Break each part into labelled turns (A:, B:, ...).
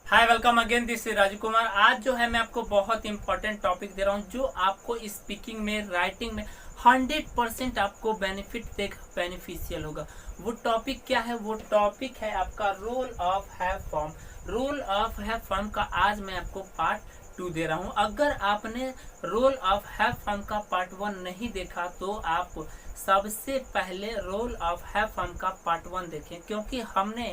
A: Hi welcome again, this is Raju Kumar. आज जो है मैं आपको बहुत इंपॉर्टेंट टॉपिक दे रहा हूँ जो आपको स्पीकिंग में, राइटिंग में 100% आपको बेनिफिट देगा, बेनिफिशियल होगा। वो टॉपिक क्या है? वो टॉपिक है आपका role of have form. Role of have form का आज मैं आपको पार्ट 2 दे रहा हूँ। अगर आपने रोल ऑफ हैव फॉर्म का पार्ट 1 नहीं देखा तो आप सबसे पहले रोल ऑफ हैव फॉर्म का पार्ट 1 देखें, क्योंकि हमने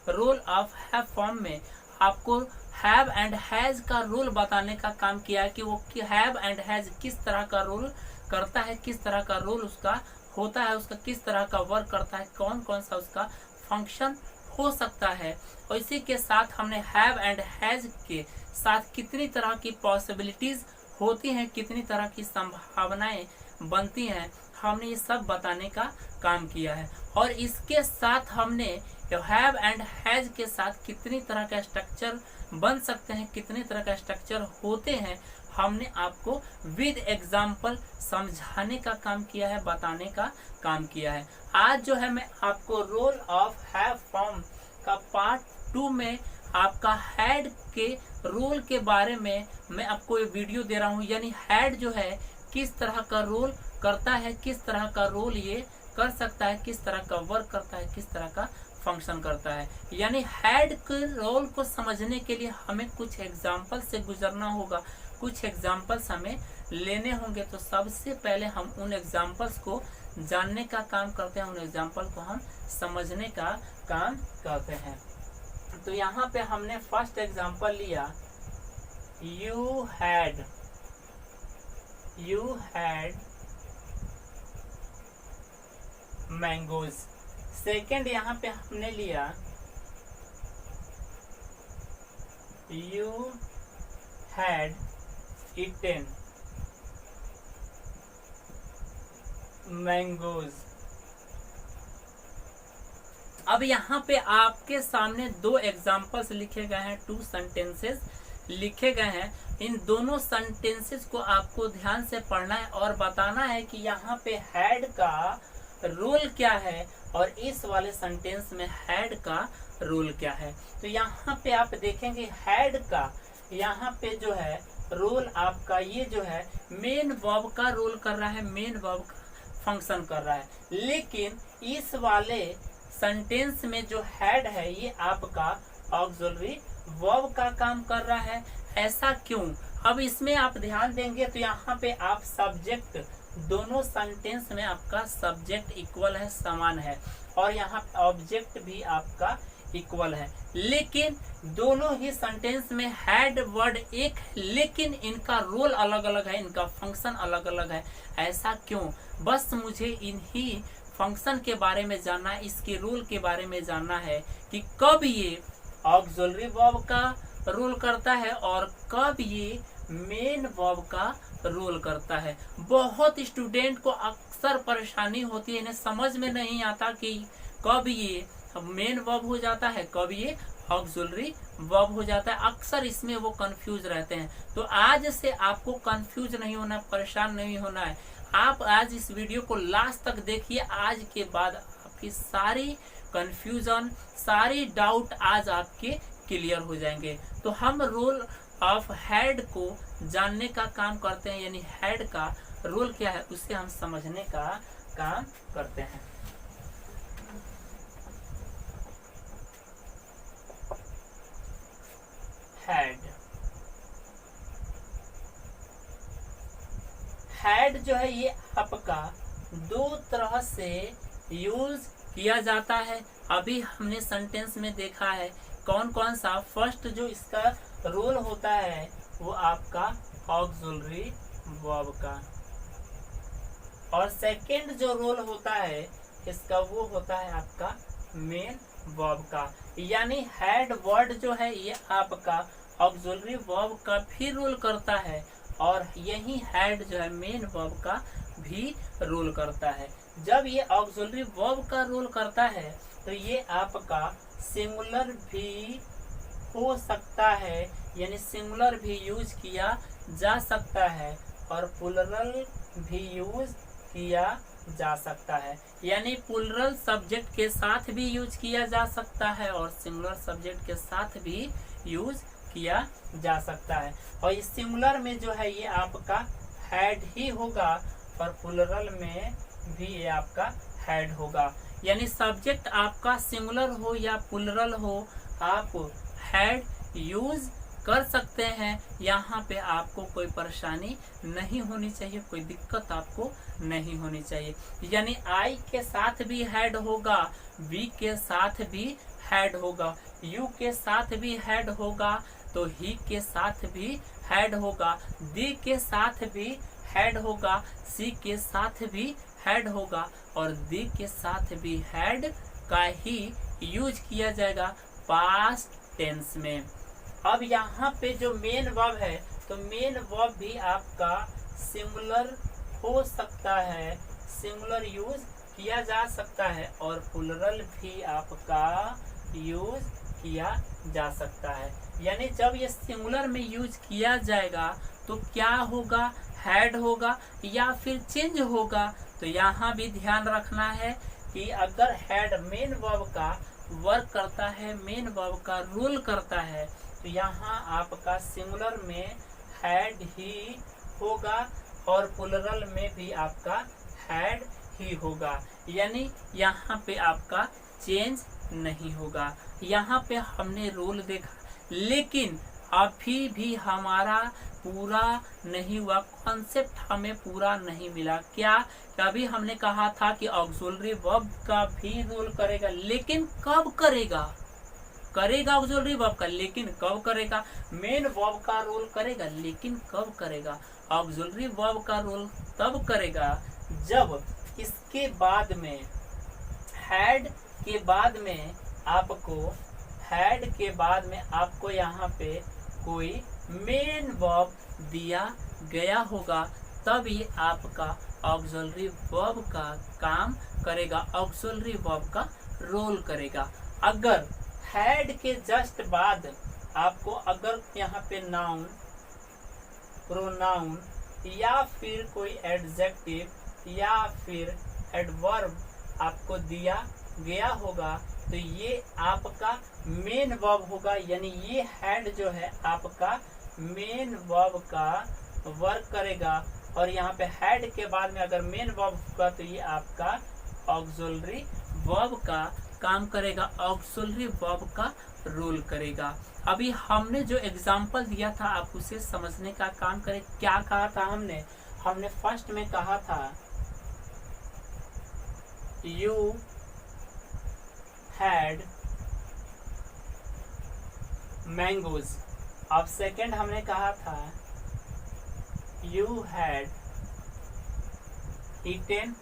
A: रोल ऑफ हैव फॉर्म में आपको हैव एंड हैज का रोल बताने का काम किया है कि वो हैव एंड हैज किस तरह का रोल करता है, किस तरह का रोल उसका होता है, उसका किस तरह का वर्क करता है, कौन कौन सा उसका फंक्शन हो सकता है। और इसी के साथ हमने हैव एंड हैज के साथ कितनी तरह की पॉसिबिलिटीज होती हैं, कितनी तरह की संभावनाएं बनती हैं, हमने ये सब बताने का काम किया है। और इसके साथ हमने हैव एंड हैज के साथ कितनी तरह का स्ट्रक्चर बन सकते हैं, कितनी तरह का स्ट्रक्चर होते हैं, हमने आपको विद एग्जाम्पल समझाने का काम किया है, बताने का काम किया है। आज जो है मैं आपको रोल ऑफ हैव फॉर्म का पार्ट 2 में आपका हैड के रोल के बारे में मैं आपको ये वीडियो दे रहा हूँ। यानी हैड जो है किस तरह का रोल करता है, किस तरह का रोल ये कर सकता है, किस तरह का वर्क करता है, किस तरह का फंक्शन करता है। यानी हैड के रोल को समझने के लिए हमें कुछ एग्जाम्पल से गुजरना होगा, कुछ एग्जाम्पल्स हमें लेने होंगे। तो सबसे पहले हम उन एग्जाम्पल्स को जानने का काम करते हैं, उन एग्जाम्पल को हम समझने का काम करते हैं। तो यहाँ पे हमने फर्स्ट एग्जाम्पल लिया, यू हैड मैंगोज। सेकेंड यहाँ पे हमने लिया, यू हैड ईटेन मैंगोज। अब यहाँ पे आपके सामने दो एग्जाम्पल्स लिखे गए हैं, 2 सेंटेंसेस लिखे गए हैं। इन दोनों सेंटेंसेस को आपको ध्यान से पढ़ना है और बताना है कि यहाँ पे हैड का रोल क्या है और इस वाले सेंटेंस में हैड का रोल क्या है। तो यहाँ पे आप देखेंगे हैड का यहाँ पे जो है रोल आपका ये जो है मेन वर्ब का रोल कर रहा है, मेन वर्ब का फंक्शन कर रहा है। लेकिन इस वाले सेंटेंस में जो हैड है ये आपका ऑक्सिलरी वर्ब का काम कर रहा है। ऐसा क्यों? अब इसमें आप ध्यान देंगे तो यहाँ पे आप सब्जेक्ट, दोनों सेंटेंस में आपका सब्जेक्ट इक्वल है, समान है, और यहाँ ऑब्जेक्ट भी आपका इक्वल है। लेकिन दोनों ही सेंटेंस में हैड वर्ड एक है, लेकिन इनका रोल अलग अलग है, इनका फंक्शन अलग अलग है। ऐसा क्यों? बस मुझे इन्हीं फंक्शन के बारे में जानना है, इसके रोल के बारे में जानना है कि कब ये ऑक्सिलरी वर्ब का रोल करता है और कब ये मेन वर्ब का रोल करता है। बहुत स्टूडेंट को अक्सर परेशानी होती है, इन्हें समझ में नहीं आता कि कब ये मेन वर्ब हो जाता है, कब ये ऑक्सिलरी वर्ब हो जाता है। अक्सर इसमें वो कंफ्यूज रहते हैं। तो आज से आपको कंफ्यूज नहीं होना, परेशान नहीं होना है। आप आज इस वीडियो को लास्ट तक देखिए। आज के बाद आपकी सारी कंफ्यूजन, सारी डाउट आज आपके क्लियर हो जाएंगे। तो हम रोल ऑफ हैड को जानने का काम करते हैं, यानी हैड का रोल क्या है उसे हम समझने का काम करते हैं। हैड जो है ये आपका दो तरह से यूज किया जाता है। अभी हमने सेंटेंस में देखा है कौन कौन सा। फर्स्ट जो इसका रोल होता है वो आपका ऑक्सिलरी वर्ब का, और सेकंड जो रोल होता है इसका वो होता है आपका मेन वर्ब का। यानी हैड वर्ड जो है ये आपका ऑक्सिलरी वर्ब का भी रोल करता है और यही हैड जो है मेन वर्ब का भी रोल करता है। जब ये ऑक्सिलरी वर्ब का रोल करता है तो ये आपका सिंगुलर भी हो सकता है, यानी सिंगुलर भी यूज किया जा सकता है और प्लुरल भी यूज किया जा सकता है। यानी प्लुरल सब्जेक्ट के साथ भी यूज किया जा सकता है और सिंगुलर सब्जेक्ट के साथ भी यूज किया जा सकता है। और इस सिंगुलर में जो है ये आपका हैड ही होगा और प्लूरल में भी ये आपका हैड होगा। यानी सब्जेक्ट आपका सिंगुलर हो या प्लूरल हो, आप हैड यूज कर सकते हैं। यहाँ पे आपको कोई परेशानी नहीं होनी चाहिए, कोई दिक्कत आपको नहीं होनी चाहिए। यानी आई के साथ भी हैड होगा, वी के साथ भी हैड होगा, यू के साथ भी हैड होगा, तो ही के साथ भी हैड होगा, दी के साथ भी हैड होगा, सी के साथ भी हैड होगा, और दी के साथ भी हैड का ही यूज किया जाएगा पास्ट टेंस में। अब यहाँ पे जो मेन वर्ब है, तो मेन वर्ब भी आपका सिंगुलर हो सकता है, सिंगुलर यूज किया जा सकता है, और प्लूरल भी आपका यूज किया जा सकता है। यानी जब ये सिंगुलर में यूज किया जाएगा तो क्या होगा, हैड होगा या फिर चेंज होगा। तो यहाँ भी ध्यान रखना है कि अगर हैड मेन वर्ब का वर्क करता है, मेन वर्ब का रूल करता है, तो यहाँ आपका सिंगुलर में हैड ही होगा और प्लूरल में भी आपका हैड ही होगा। यानी यहाँ पे आपका चेंज नहीं होगा। यहाँ पे हमने रूल देखा, लेकिन अभी भी हमारा पूरा नहीं हुआ, कॉन्सेप्ट हमें पूरा नहीं मिला। क्या अभी हमने कहा था कि ऑक्सिलरी वर्ब का भी रोल करेगा, लेकिन कब करेगा, करेगा ऑक्सिलरी वर्ब का, लेकिन कब करेगा। मेन वर्ब का रोल करेगा, लेकिन कब करेगा। ऑक्सिलरी वर्ब का रोल तब करेगा जब इसके बाद में हैड के बाद में आपको यहाँ पे कोई मेन वर्ब दिया गया होगा, तब ये आपका ऑक्सिलरी वर्ब का काम करेगा, ऑक्सिलरी वर्ब का रोल करेगा। अगर हैड के जस्ट बाद आपको अगर यहाँ पे नाउन, प्रोनाउन या फिर कोई एडजेक्टिव या फिर एडवर्ब आपको दिया गया होगा, तो ये आपका मेन वर्ब होगा। यानी ये हैड जो है आपका मेन वर्ब का वर्क करेगा, और यहाँ पे हैड के बाद में अगर मेन वर्ब होगा तो ये आपका ऑक्सिलरी वर्ब का काम करेगा, ऑक्सिलरी वर्ब का रोल करेगा। अभी हमने जो एग्जाम्पल दिया था आप उसे समझने का काम करें। क्या कहा था हमने फर्स्ट में कहा था यू हैड मैंगोज। अब सेकंड हमने कहा था यू हैड ईटेन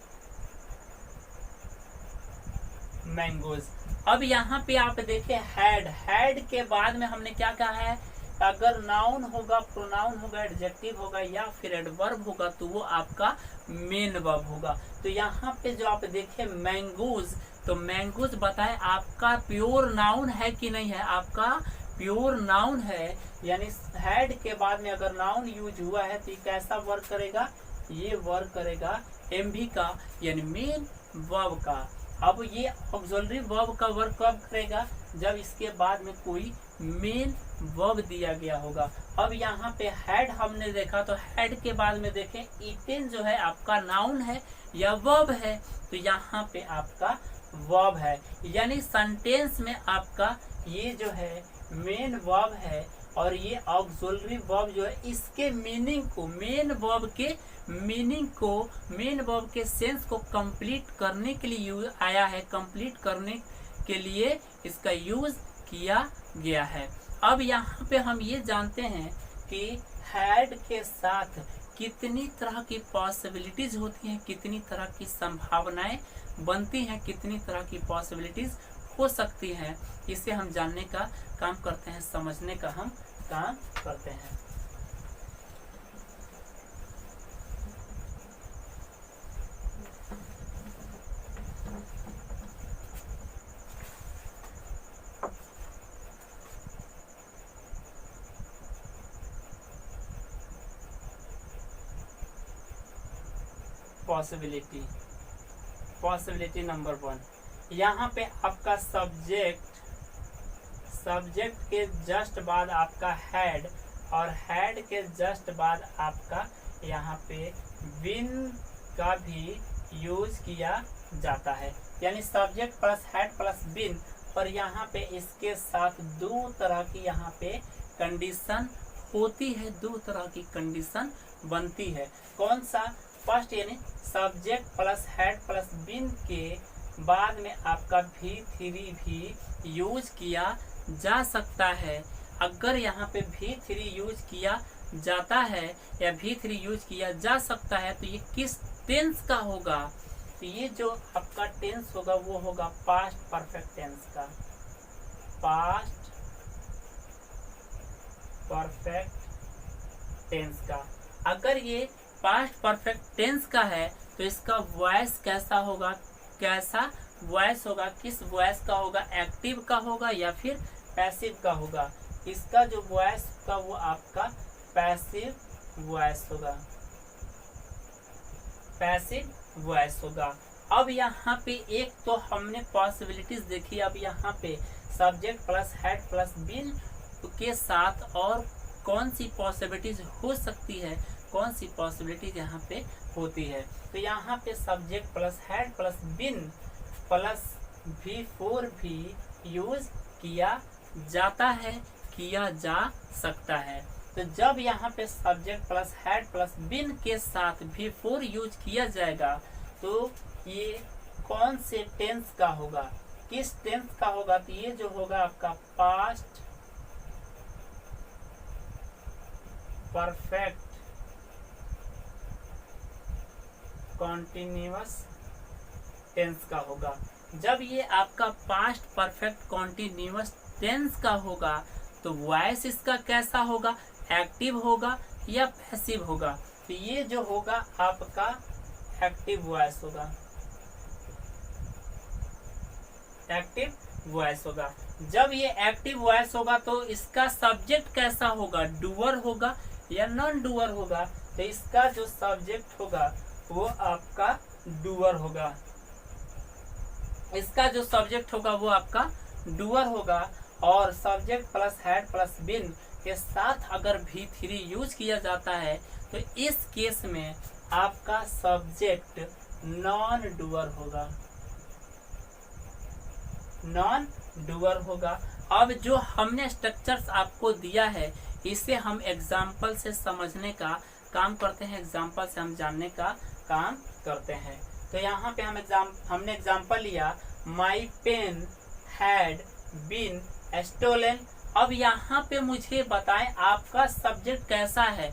A: मैंगोज। अब यहाँ पे आप देखें हैड के बाद में हमने क्या कहा है, अगर नाउन होगा, प्रोनाउन होगा, एडजेक्टिव होगा या फिर एडवर्ब होगा तो वो आपका मेन वर्ब होगा। तो यहाँ पे जो आप देखें मैंगोज, तो मैंगोज बताएं आपका प्योर नाउन है कि नहीं है, आपका प्योर नाउन है। यानी हैड के बाद में अगर नाउन यूज हुआ है तो ये कैसा वर्क करेगा, ये वर्क करेगा एमवी का, यानी मेन वर्ब का। अब ये ऑक्सिलरी वर्ब का वर्क कब करेगा, जब इसके बाद में कोई मेन वर्ब दिया गया होगा। अब यहाँ पे हैड हमने देखा, तो हैड के बाद में देखें ईटेन जो है आपका नाउन है या वर्ब है, तो यहाँ पे आपका वर्ब है। यानी सेंटेंस में आपका ये जो है मेन वर्ब है, और ये ऑक्सिलरी वर्ब जो है इसके मीनिंग को, मेन वर्ब के मीनिंग को, मेन वर्ब के सेंस को कंप्लीट करने के लिए यूज आया है, कंप्लीट करने के लिए इसका यूज किया गया है। अब यहाँ पे हम ये जानते हैं कि हैड के साथ कितनी तरह की पॉसिबिलिटीज होती हैं, कितनी तरह की संभावनाएं बनती हैं, कितनी तरह की पॉसिबिलिटीज हो सकती हैं। इसे हम जानने का काम करते हैं, समझने का हम काम करते हैं। पॉसिबिलिटी नंबर 1, यहाँ पे आपका सब्जेक्ट के जस्ट बाद आपका हैड, और हैड के जस्ट बाद आपका यहाँ पे बीन का भी यूज किया जाता है। यानी subject plus had plus been, और यहाँ पे इसके साथ दो तरह की यहाँ पे कंडीशन होती है, दो तरह की कंडीशन बनती है। कौन सा? फर्स्ट यानी subject plus had plus been के बाद में आपका V3 भी यूज किया जा सकता है। अगर यहाँ पे V3 यूज किया जाता है या V3 यूज किया जा सकता है तो ये किस टेंस का होगा? तो ये जो आपका टेंस होगा वो होगा पास्ट परफेक्ट टेंस का, पास्ट परफेक्ट टेंस का। अगर ये पास्ट परफेक्ट टेंस का है तो इसका वॉइस कैसा होगा? कैसा वॉइस होगा? किस वॉइस का होगा? एक्टिव का होगा या फिर पैसिव का होगा? इसका जो वॉइस का वो आपका पैसिव वॉइस होगा, पैसिव वॉइस होगा। अब यहाँ पे एक तो हमने पॉसिबिलिटीज देखी, अब यहाँ पे subject plus had plus been के साथ और कौन सी पॉसिबिलिटीज हो सकती है, कौन सी पॉसिबिलिटीज यहाँ पे होती है। तो यहाँ पे subject plus had plus been plus V4 भी यूज किया जाता है, किया जा सकता है। तो जब यहाँ पे subject plus had plus been के साथ V4 यूज किया जाएगा तो ये कौन से टेंस का होगा, किस टेंस का होगा? तो ये जो होगा आपका पास्ट परफेक्ट कॉन्टिन्यूअस टेंस का होगा। जब ये आपका पास्ट परफेक्ट कॉन्टिन्यूअस टेंस का होगा तो वॉइस इसका कैसा होगा? एक्टिव होगा या पैसिव होगा? तो ये जो होगा आपका एक्टिव वॉइस होगा, एक्टिव वॉइस होगा। जब ये एक्टिव वॉइस होगा तो इसका सब्जेक्ट कैसा होगा? डूअर होगा या नॉन डूअर होगा? तो इसका जो सब्जेक्ट होगा वो आपका डूअर होगा, इसका जो सब्जेक्ट होगा वो आपका डूअर होगा। और subject plus had plus been के साथ अगर V3 यूज किया जाता है तो इस केस में आपका सब्जेक्ट नॉन डूअर होगा, नॉन डूअर होगा। अब जो हमने स्ट्रक्चर्स आपको दिया है इसे हम एग्जाम्पल से समझने का काम करते हैं, एग्जाम्पल से हम जानने का काम करते हैं। तो यहाँ पे हमने एग्जाम्पल लिया, my pen had been stolen. अब यहाँ पे मुझे बताएं आपका सब्जेक्ट कैसा है,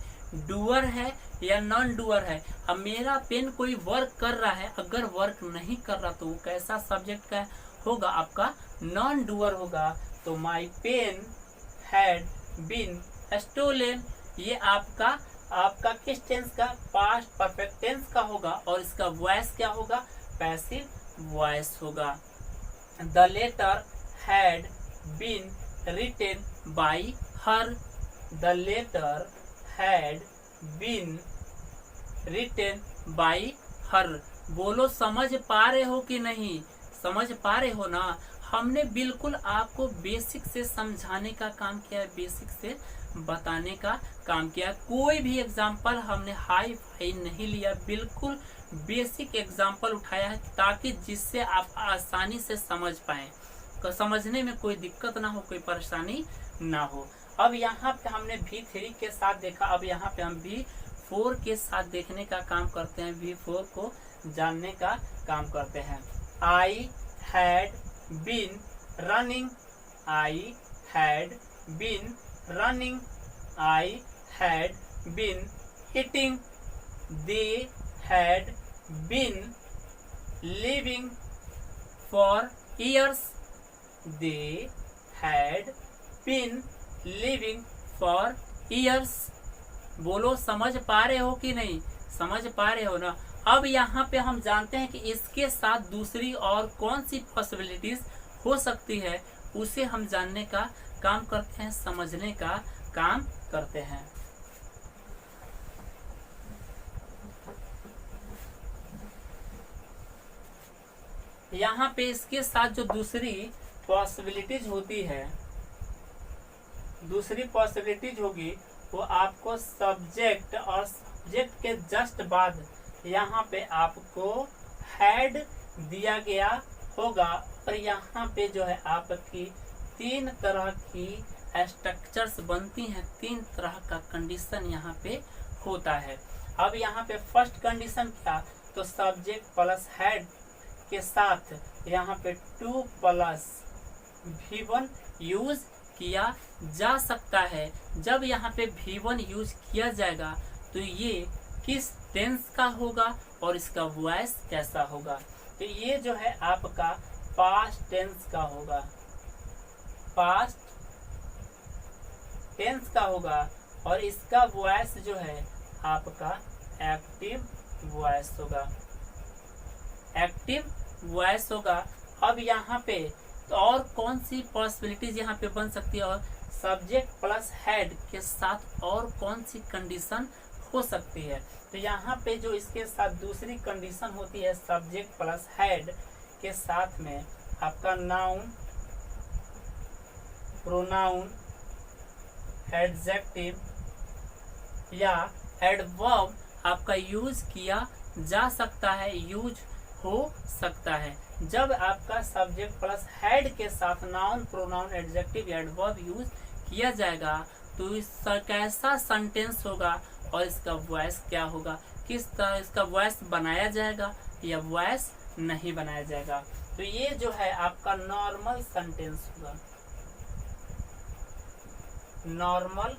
A: डूअर है या नॉन डूअर है? अब मेरा पेन कोई वर्क कर रहा है, अगर वर्क नहीं कर रहा तो वो कैसा सब्जेक्ट का होगा? आपका नॉन डूअर होगा। तो my pen had been stolen ये आपका किस टेंस का? पास्ट परफेक्ट टेंस का होगा। और इसका वॉइस क्या होगा? पैसिव वॉइस होगा। The letter had been written by her, the letter had been written by her. बोलो समझ पा रहे हो कि नहीं? समझ पा रहे हो ना? हमने बिल्कुल आपको बेसिक से समझाने का काम किया है, बेसिक से बताने का काम किया। कोई भी एग्जाम्पल हमने हाई फाई नहीं लिया, बिल्कुल बेसिक एग्जाम्पल उठाया है ताकि जिससे आप आसानी से समझ पाए, समझने में कोई दिक्कत ना हो, कोई परेशानी ना हो। अब यहाँ पे हमने V3 के साथ देखा, अब यहाँ पे हम V4 के साथ देखने का काम करते हैं, V4 को जानने का काम करते हैं। I had been running, I had been running, I had been eating, they had been living for years, they had been living for years। बोलो समझ पा रहे हो कि नहीं? समझ पा रहे हो ना? अब यहाँ पे हम जानते हैं कि इसके साथ दूसरी और कौन सी पॉसिबिलिटीज हो सकती है उसे हम जानने का काम करते हैं, समझने का काम करते हैं। यहाँ पे इसके साथ जो दूसरी पॉसिबिलिटीज होती है दूसरी पॉसिबिलिटीज होगी वो आपको सब्जेक्ट और सब्जेक्ट के जस्ट बाद यहाँ पे आपको हैड दिया गया होगा और यहाँ पे जो है आपकी 3 तरह की स्ट्रक्चर्स बनती हैं, 3 तरह का कंडीशन यहाँ पे होता है। अब यहाँ पे फर्स्ट कंडीशन क्या, तो सब्जेक्ट प्लस हैड के साथ यहाँ पे 2 प्लस V1 यूज किया जा सकता है। जब यहाँ पे V1 यूज किया जाएगा तो ये किस टेंस का होगा और इसका वॉइस कैसा होगा, तो ये जो है आपका पास्ट टेंस का होगा, पास्ट टेंस का होगा और इसका वॉइस जो है आपका एक्टिव वॉइस होगा, एक्टिव वॉइस होगा। अब यहाँ पे तो और कौन सी पॉसिबिलिटीज यहाँ पे बन सकती है, और सब्जेक्ट प्लस हेड के साथ और कौन सी कंडीशन हो सकती है, तो यहाँ पे जो इसके साथ दूसरी कंडीशन होती है सब्जेक्ट प्लस हेड के साथ में आपका नाउन, प्रोनाउन, एडजेक्टिव या एडवर्ब आपका यूज किया जा सकता है, यूज हो सकता है। जब आपका सब्जेक्ट प्लस हेड के साथ नाउन, प्रोनाउन, एडजेक्टिव या एडवर्ब यूज किया जाएगा तो इसका कैसा सेंटेंस होगा और इसका वॉइस क्या होगा, किस तरह इसका वॉइस बनाया जाएगा या वॉइस नहीं बनाया जाएगा, तो ये जो है आपका नॉर्मल सेंटेंस होगा, नॉर्मल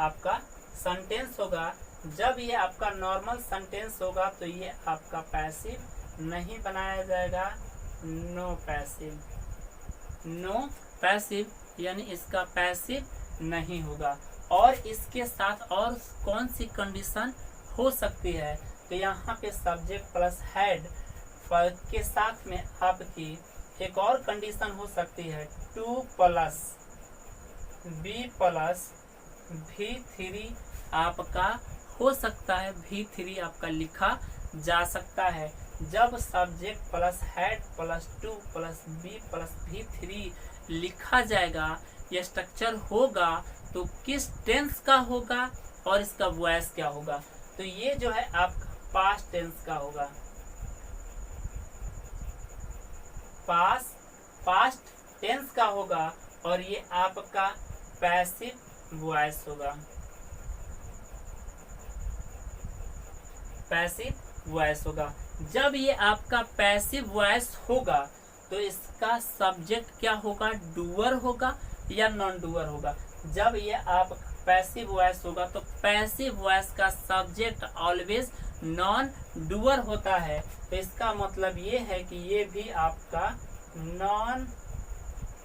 A: आपका सेंटेंस होगा। जब ये आपका नॉर्मल सेंटेंस होगा तो ये आपका पैसिव नहीं बनाया जाएगा, नो पैसिव, नो पैसिव यानी इसका पैसिव नहीं होगा। और इसके साथ और कौन सी कंडीशन हो सकती है, तो यहाँ पे सब्जेक्ट प्लस हेड के साथ में आपकी एक और कंडीशन हो सकती है 2 प्लस बी प्लस V3 आपका हो सकता है, V3 आपका लिखा जा सकता है। जब subject plus had plus 2 plus be plus V3 लिखा जाएगा, यह स्ट्रक्चर होगा तो किस टेंस का होगा और इसका वॉइस क्या होगा, तो ये जो है आपका पास्ट टेंस का होगा, पास्ट टेंस का होगा और ये आपका पैसिव वॉइस होगा, पैसिव वॉइस होगा। जब ये आपका पैसिव वॉइस होगा तो इसका सब्जेक्ट क्या होगा, डूअर होगा या नॉन डूअर होगा। जब ये आप पैसिव वॉइस होगा तो पैसिव वॉइस का सब्जेक्ट ऑलवेज नॉन डूअर होता है, तो इसका मतलब ये है कि ये भी आपका नॉन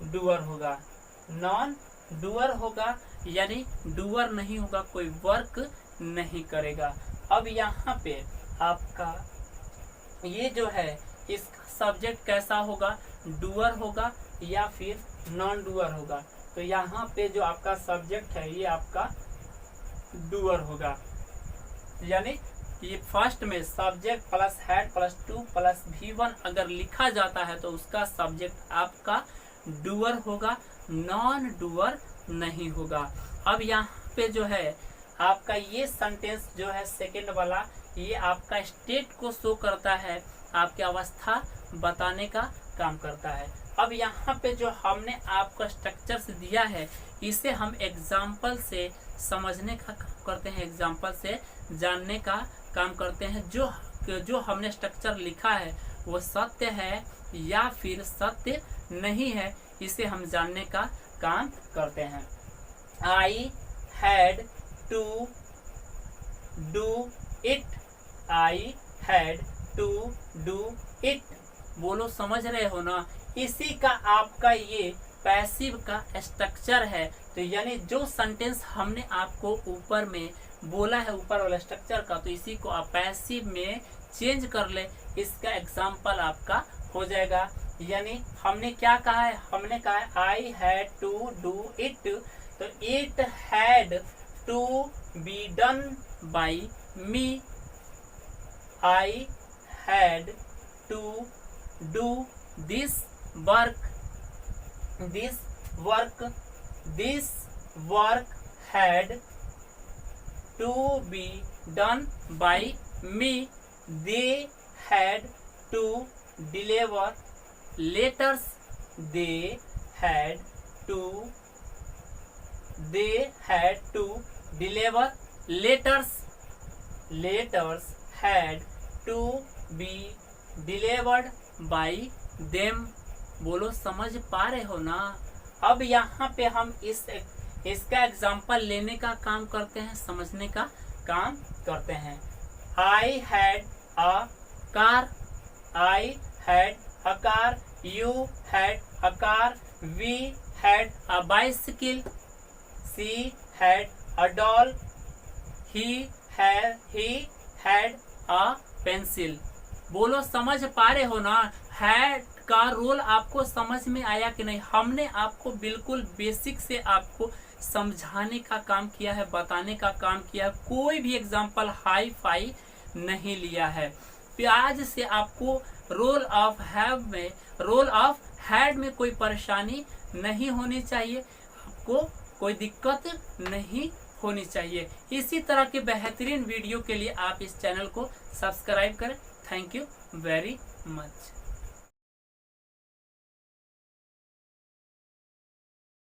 A: डूअर होगा, नॉन डूअर होगा यानी डूअर नहीं होगा, कोई वर्क नहीं करेगा। अब यहाँ पे आपका ये जो है इसका सब्जेक्ट कैसा होगा, डूअर होगा या फिर नॉन डूअर होगा, तो यहाँ पे जो आपका सब्जेक्ट है ये आपका डूअर होगा, यानी ये फर्स्ट में subject plus had plus 2 plus V1 अगर लिखा जाता है तो उसका सब्जेक्ट आपका डूअर होगा, नॉन डूअर नहीं होगा। अब यहाँ पे जो है आपका ये सेंटेंस जो है सेकंड वाला, ये आपका स्टेट को शो करता है, आपकी अवस्था बताने का काम करता है। अब यहाँ पे जो हमने आपको स्ट्रक्चर्स दिया है इसे हम एग्जाम्पल से समझने का काम करते हैं, एग्जाम्पल से जानने का काम करते हैं। जो हमने स्ट्रक्चर लिखा है वो सत्य है या फिर सत्य नहीं है, इसे हम जानने का काम करते हैं। I had to do it, I had to do it, बोलो समझ रहे हो ना। इसी का आपका ये पैसिव का स्ट्रक्चर है, तो यानी जो सेंटेंस हमने आपको ऊपर में बोला है ऊपर वाला स्ट्रक्चर का, तो इसी को आप पैसिव में चेंज कर ले, इसका एग्जाम्पल आपका हो जाएगा। यानी हमने क्या कहा है, हमने कहा है I had to do it, तो it had to be done by me, I had to do this work had to be done by me. They had to deliver letters. They had to deliver letters. Letters had to be delivered by them. बोलो समझ पा रहे हो ना। अब यहाँ पे हम इसका एग्जाम्पल लेने का काम करते हैं, समझने का काम करते हैं। I had a car. I had a car. You had a car. We had a bicycle. She had a doll. He had a pencil. बोलो समझ पा रहे हो ना। हैड का रोल आपको समझ में आया कि नहीं? हमने आपको बिल्कुल बेसिक से आपको समझाने का काम किया है, बताने का काम किया है। कोई भी एग्जाम्पल हाई फाई नहीं लिया है। आज से आपको रोल ऑफ हैड में कोई परेशानी नहीं होनी चाहिए, आपको कोई दिक्कत नहीं होनी चाहिए। इसी तरह के बेहतरीन वीडियो के लिए आप इस चैनल को सब्सक्राइब करें। Thank you very much.